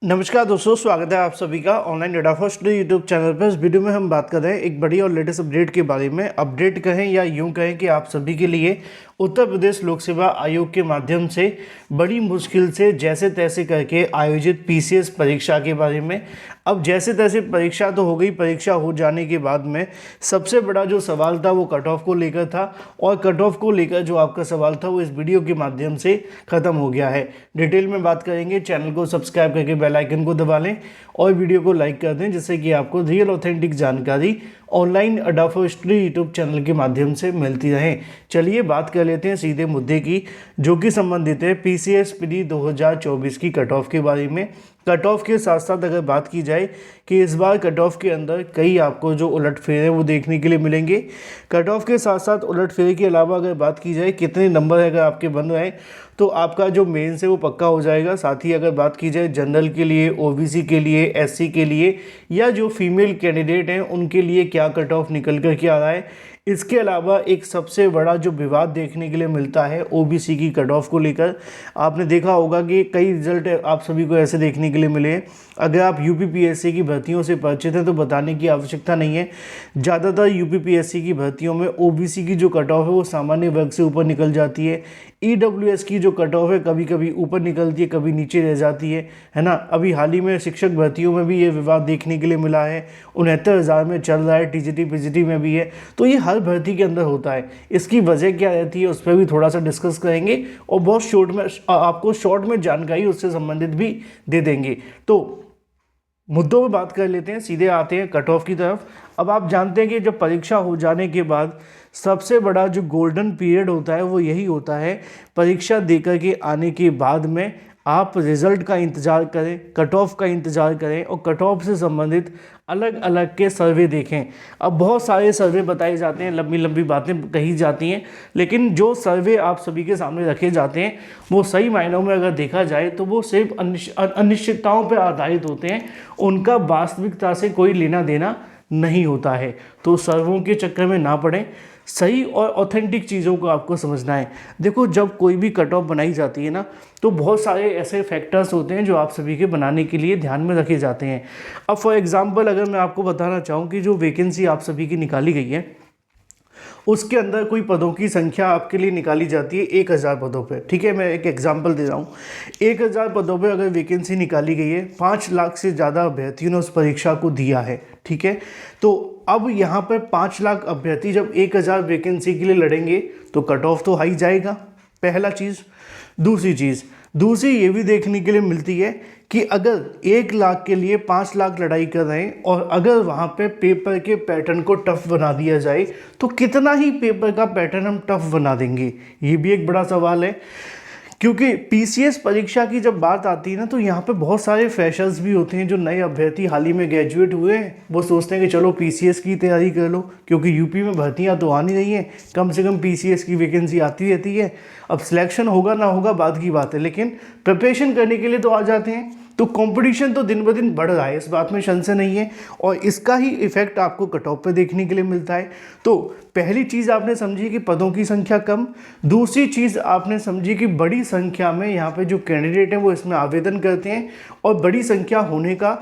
नमस्कार दोस्तों, स्वागत है आप सभी का online data first YouTube channel पर। इस वीडियो में हम बात कर रहे हैं एक बड़ी और लेटेस्ट अपडेट के बारे में। अपडेट कहें या यूं कहें कि आप सभी के लिए उत्तर प्रदेश लोक सेवा आयोग के माध्यम से बड़ी मुश्किल से जैसे तैसे करके आयोजित पीसीएस परीक्षा के बारे में। अब जैसे तैसे परीक्षा तो हो गई, परीक्षा हो जाने के बाद में सबसे बड़ा जो सवाल था वो कट ऑफ को लेकर था, और कट ऑफ को लेकर जो आपका सवाल था वो इस वीडियो के माध्यम से ख़त्म हो गया है। डिटेल में बात करेंगे। चैनल को सब्सक्राइब करके बेल आइकन को दबा लें और वीडियो को लाइक कर दें, जिससे कि आपको रियल ऑथेंटिक जानकारी online data first YouTube channel के माध्यम से मिलती रहे। चलिए बात कर लेते हैं सीधे मुद्दे की, जो कि संबंधित है पीसीएस प्री 2024 की कट ऑफ के बारे में। कट ऑफ के साथ साथ अगर बात की जाए कि इस बार कट ऑफ के अंदर कई आपको जो उलटफेर है वो देखने के लिए मिलेंगे। कट ऑफ के साथ साथ उलटफेर के अलावा अगर बात की जाए कितने नंबर अगर आपके बन रहे हैं तो आपका जो मेंस है वो पक्का हो जाएगा। साथ ही अगर बात की जाए जनरल के लिए, ओबीसी के लिए, एससी के लिए या जो फीमेल कैंडिडेट हैं उनके लिए क्या कट ऑफ निकल कर के आ रहा है। इसके अलावा एक सबसे बड़ा जो विवाद देखने के लिए मिलता है ओबीसी की कट ऑफ को लेकर। आपने देखा होगा कि कई रिजल्ट आप सभी को ऐसे देखने के लिए मिले हैं। अगर आप यूपीपीएससी की भर्तियों से परिचित हैं तो बताने की आवश्यकता नहीं है। ज़्यादातर यूपीपीएससी की भर्तियों में ओबीसी की जो कट ऑफ है वो सामान्य वर्ग से ऊपर निकल जाती है। ईडब्ल्यूएस की जो कट ऑफ है कभी कभी ऊपर निकलती है, कभी नीचे रह जाती है ना। अभी हाल ही में शिक्षक भर्तियों में भी ये विवाद देखने के लिए मिला है। 69,000 में चल रहा है, टीजीटी पीजीटी में भी है। तो ये हर भर्ती के अंदर होता है। इसकी वजह क्या रहती है उस पर भी थोड़ा सा डिस्कस करेंगे और बहुत आपको शॉर्ट में जानकारी उससे संबंधित भी दे देंगे। तो मुद्दों पे बात कर लेते हैं, सीधे आते हैं कट ऑफ की तरफ। अब आप जानते हैं कि जब परीक्षा हो जाने के बाद सबसे बड़ा जो गोल्डन पीरियड होता है वो यही होता है। परीक्षा देकर के आने के बाद में आप रिज़ल्ट का इंतज़ार करें, कट ऑफ का इंतज़ार करें और कट ऑफ से संबंधित अलग अलग के सर्वे देखें। अब बहुत सारे सर्वे बताए जाते हैं, लंबी लंबी बातें कही जाती हैं, लेकिन जो सर्वे आप सभी के सामने रखे जाते हैं वो सही मायनों में अगर देखा जाए तो वो सिर्फ अनिश्चितताओं पर आधारित होते हैं। उनका वास्तविकता से कोई लेना देना नहीं होता है। तो सर्वों के चक्कर में ना पड़ें, सही और ऑथेंटिक चीज़ों को आपको समझना है। देखो, जब कोई भी कट ऑफ बनाई जाती है ना तो बहुत सारे ऐसे फैक्टर्स होते हैं जो आप सभी के बनाने के लिए ध्यान में रखे जाते हैं। अब फॉर एग्जांपल अगर मैं आपको बताना चाहूँ कि जो वैकेंसी आप सभी की निकाली गई है उसके अंदर कोई पदों की संख्या आपके लिए निकाली जाती है 1000 पदों पे। ठीक है, मैं एक एग्जांपल दे रहा हूँ। 1000 पदों पे अगर वैकेंसी निकाली गई है, 5 लाख से ज़्यादा अभ्यर्थियों ने उस परीक्षा को दिया है। ठीक है, तो अब यहाँ पर 5 लाख अभ्यर्थी जब 1000 वैकेंसी के लिए लड़ेंगे तो कट ऑफ तो हाई जाएगा, पहला चीज़। दूसरी ये भी देखने के लिए मिलती है कि अगर 1 लाख के लिए 5 लाख लड़ाई कर रहे हैं और अगर वहाँ पे पेपर के पैटर्न को टफ बना दिया जाए तो कितना ही पेपर का पैटर्न हम टफ बना देंगे, ये भी एक बड़ा सवाल है। क्योंकि पीसीएस परीक्षा की जब बात आती है ना तो यहाँ पे बहुत सारे फ्रेशर्स भी होते हैं जो नए अभ्यर्थी हाल ही में ग्रेजुएट हुए हैं। वो सोचते हैं कि चलो पीसीएस की तैयारी कर लो, क्योंकि यूपी में भर्तियाँ तो आ नहीं रही हैं, कम से कम पीसीएस की वैकेंसी आती रहती है। अब सिलेक्शन होगा ना होगा बाद की बात है, लेकिन प्रिपरेशन करने के लिए तो आ जाते हैं। तो कंपटीशन तो दिन ब दिन बढ़ रहा है, इस बात में संशय नहीं है, और इसका ही इफेक्ट आपको कट ऑफ पे देखने के लिए मिलता है। तो पहली चीज़ आपने समझी कि पदों की संख्या कम। दूसरी चीज़ आपने समझी कि बड़ी संख्या में यहाँ पे जो कैंडिडेट हैं वो इसमें आवेदन करते हैं, और बड़ी संख्या होने का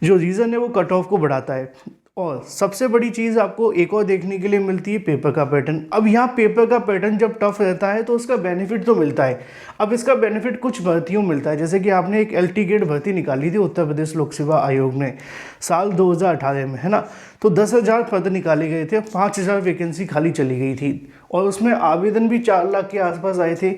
जो रीज़न है वो कट ऑफ को बढ़ाता है। और सबसे बड़ी चीज़ आपको एक और देखने के लिए मिलती है पेपर का पैटर्न। अब यहाँ पेपर का पैटर्न जब टफ रहता है तो उसका बेनिफिट तो मिलता है। अब इसका बेनिफिट कुछ भर्तियों मिलता है, जैसे कि आपने एक एलटी गेट भर्ती निकाली थी उत्तर प्रदेश लोक सेवा आयोग ने साल 2018 में, है ना। तो 10,000 पद निकाले गए थे, 5,000 वैकेंसी खाली चली गई थी और उसमें आवेदन भी 4 लाख के आसपास आए थे।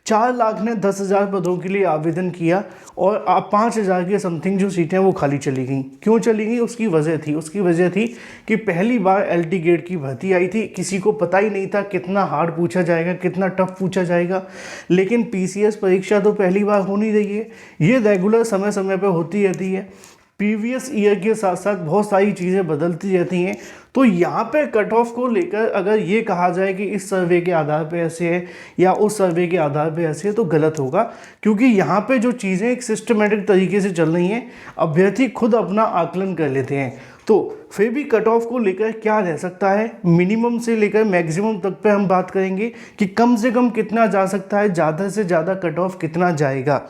4 लाख ने 10,000 पदों के लिए आवेदन किया और 5,000 के समथिंग जो सीटें वो खाली चली गई। क्यों चली गई? उसकी वजह थी कि पहली बार एलटी गेट की भर्ती आई थी, किसी को पता ही नहीं था कितना हार्ड पूछा जाएगा, कितना टफ पूछा जाएगा। लेकिन पीसीएस परीक्षा तो पहली बार हो नहीं रही है, ये रेगुलर समय समय पर होती रहती है। प्रीवियस ईयर के साथ साथ बहुत सारी चीज़ें बदलती रहती हैं। तो यहाँ पे कट ऑफ को लेकर अगर ये कहा जाए कि इस सर्वे के आधार पे ऐसे है या उस सर्वे के आधार पे ऐसे है तो गलत होगा, क्योंकि यहाँ पे जो चीज़ें एक सिस्टमेटिक तरीके से चल रही हैं, अभ्यर्थी खुद अपना आकलन कर लेते हैं। तो फिर भी कट ऑफ को लेकर क्या रह सकता है, मिनिमम से लेकर मैक्सिमम तक पे हम बात करेंगे कि कम से कम कितना जा सकता है, ज़्यादा से ज़्यादा कट ऑफ कितना जाएगा।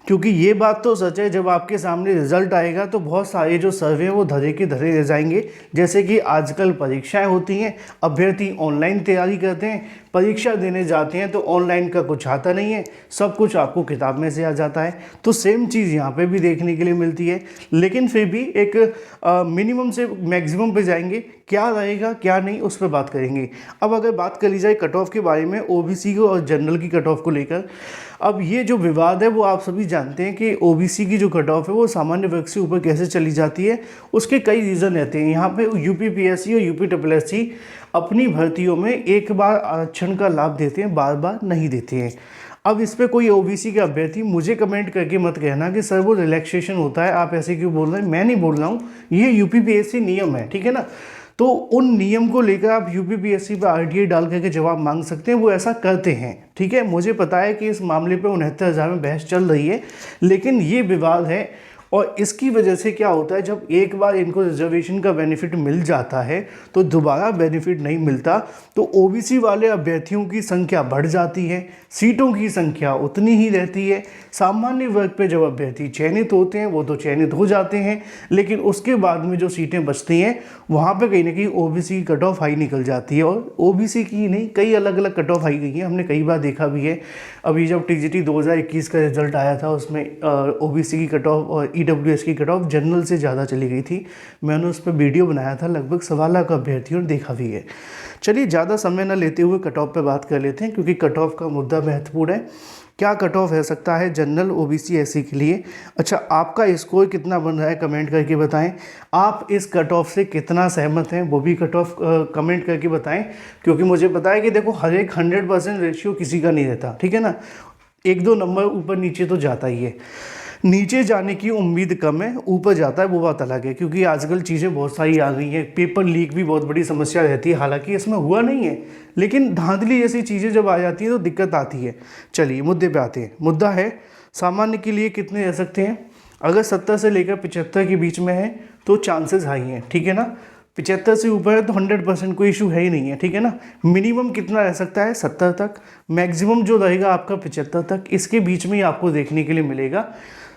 क्योंकि ये बात तो सच है, जब आपके सामने रिजल्ट आएगा तो बहुत सारे जो सर्वे हैं वो धरे के धरे रह जाएंगे। जैसे कि आजकल परीक्षाएं होती हैं, अभ्यर्थी ऑनलाइन तैयारी करते हैं, परीक्षा देने जाते हैं तो ऑनलाइन का कुछ आता नहीं है, सब कुछ आपको किताब में से आ जाता है। तो सेम चीज़ यहाँ पे भी देखने के लिए मिलती है, लेकिन फिर भी एक मिनिमम से मैक्सिमम पे जाएंगे, क्या रहेगा क्या नहीं उस पर बात करेंगे। अब अगर बात करी जाए कट ऑफ के बारे में, ओबीसी को और जनरल की कट ऑफ को लेकर, अब ये जो विवाद है वो आप सभी जानते हैं कि ओबीसी की जो कट ऑफ है वो सामान्य वर्ग से ऊपर कैसे चली जाती है। उसके कई रीज़न रहते हैं। यहाँ पे यूपीपीएससी और यूपीएससी अपनी भर्तियों में एक बार आरक्षण का लाभ देते हैं, बार बार नहीं देते हैं। अब इस पे कोई ओबीसी के अभ्यर्थी मुझे कमेंट करके मत कहना कि सर वो रिलैक्सेशन होता है, आप ऐसे क्यों बोल रहे हैं। मैं नहीं बोल रहा हूँ, ये यूपीपीएससी नियम है, ठीक है ना। तो उन नियम को लेकर आप यूपीपीएससी पर आरटीआई डाल करके जवाब मांग सकते हैं, वो ऐसा करते हैं, ठीक है। मुझे पता है कि इस मामले पे 69,000 में बहस चल रही है, लेकिन ये विवाद है और इसकी वजह से क्या होता है, जब एक बार इनको रिजर्वेशन का बेनिफिट मिल जाता है तो दोबारा बेनिफिट नहीं मिलता। तो ओबीसी वाले अभ्यर्थियों की संख्या बढ़ जाती है, सीटों की संख्या उतनी ही रहती है। सामान्य वर्ग पे जब अभ्यर्थी चयनित होते हैं वो तो चयनित हो जाते हैं, लेकिन उसके बाद में जो सीटें बचती हैं वहाँ पे कहीं ना कहीं ओबीसी की कट ऑफ हाई निकल जाती है। और ओबीसी की नहीं, कई अलग अलग कट ऑफ आई गई हैं, हमने कई बार देखा भी है। अभी जब टीजीटी 2021 का रिजल्ट आया था उसमें ओबीसी की कट ऑफ और ईडब्ल्यूएस की कट ऑफ जनरल से ज़्यादा चली गई थी। मैंने उस पर वीडियो बनाया था, लगभग 1.25 लाख अभ्यर्थियों ने देखा भी है। चलिए ज़्यादा समय न लेते हुए कट ऑफ पे बात कर लेते हैं, क्योंकि कट ऑफ का मुद्दा महत्वपूर्ण है। क्या कट ऑफ रह सकता है जनरल ओबीसी एससी के लिए। अच्छा, आपका स्कोर कितना बन रहा है कमेंट करके बताएं। आप इस कट ऑफ से कितना सहमत हैं वो भी कट ऑफ कमेंट करके बताएं, क्योंकि मुझे पता है कि देखो हर एक 100% रेशियो किसी का नहीं रहता, ठीक है ना। 1-2 नंबर ऊपर नीचे तो जाता ही है। नीचे जाने की उम्मीद कम है, ऊपर जाता है वो बात अलग है, क्योंकि आजकल चीज़ें बहुत सारी आ गई हैं। पेपर लीक भी बहुत बड़ी समस्या रहती है, हालांकि इसमें हुआ नहीं है, लेकिन धांधली जैसी चीज़ें जब आ जाती हैं तो दिक्कत आती है। चलिए मुद्दे पे आते हैं। मुद्दा है सामान्य के लिए कितने रह सकते हैं। अगर 70 से लेकर 75 के बीच में है तो चांसेस हाई हैं, ठीक है ना। 75 से ऊपर है तो 100% कोई इशू है ही नहीं है, ठीक है ना। मिनिमम कितना रह सकता है 70 तक, मैक्सिमम जो रहेगा आपका 75 तक, इसके बीच में ही आपको देखने के लिए मिलेगा।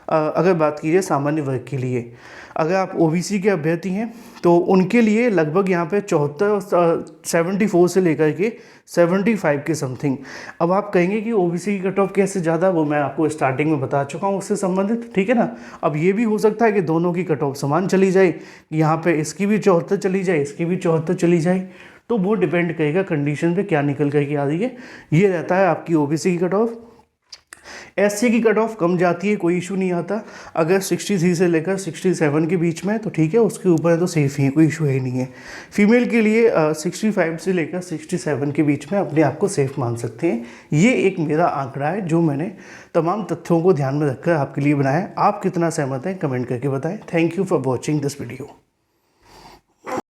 अगर बात कीजिए सामान्य वर्ग के लिए, अगर आप ओबीसी के अभ्यर्थी हैं तो उनके लिए लगभग यहाँ पे 74 से लेकर के 75 के समथिंग। अब आप कहेंगे कि ओबीसी की कट ऑफ कैसे ज़्यादा, वो मैं आपको स्टार्टिंग में बता चुका हूँ उससे संबंधित, ठीक है ना। अब ये भी हो सकता है कि दोनों की कट ऑफ समान चली जाए, यहाँ पे इसकी भी 74 चली जाए, इसकी भी 74 चली जाए, तो वो डिपेंड करेगा कंडीशन पे क्या निकल करके आ रही है। ये रहता है आपकी ओबीसी की कट ऑफ। एससी की कट ऑफ कम जाती है, कोई इशू नहीं आता। अगर 63 से लेकर 67 के बीच में तो ठीक है, उसके ऊपर है तो सेफ ही है, कोई इशू है ही नहीं है। फीमेल के लिए 65 से लेकर 67 के बीच में अपने आप को सेफ मान सकते हैं। ये एक मेरा आंकड़ा है जो मैंने तमाम तथ्यों को ध्यान में रखकर आपके लिए बनाया है। आप कितना सहमत हैं कमेंट करके बताएं। Thank you for watching this video.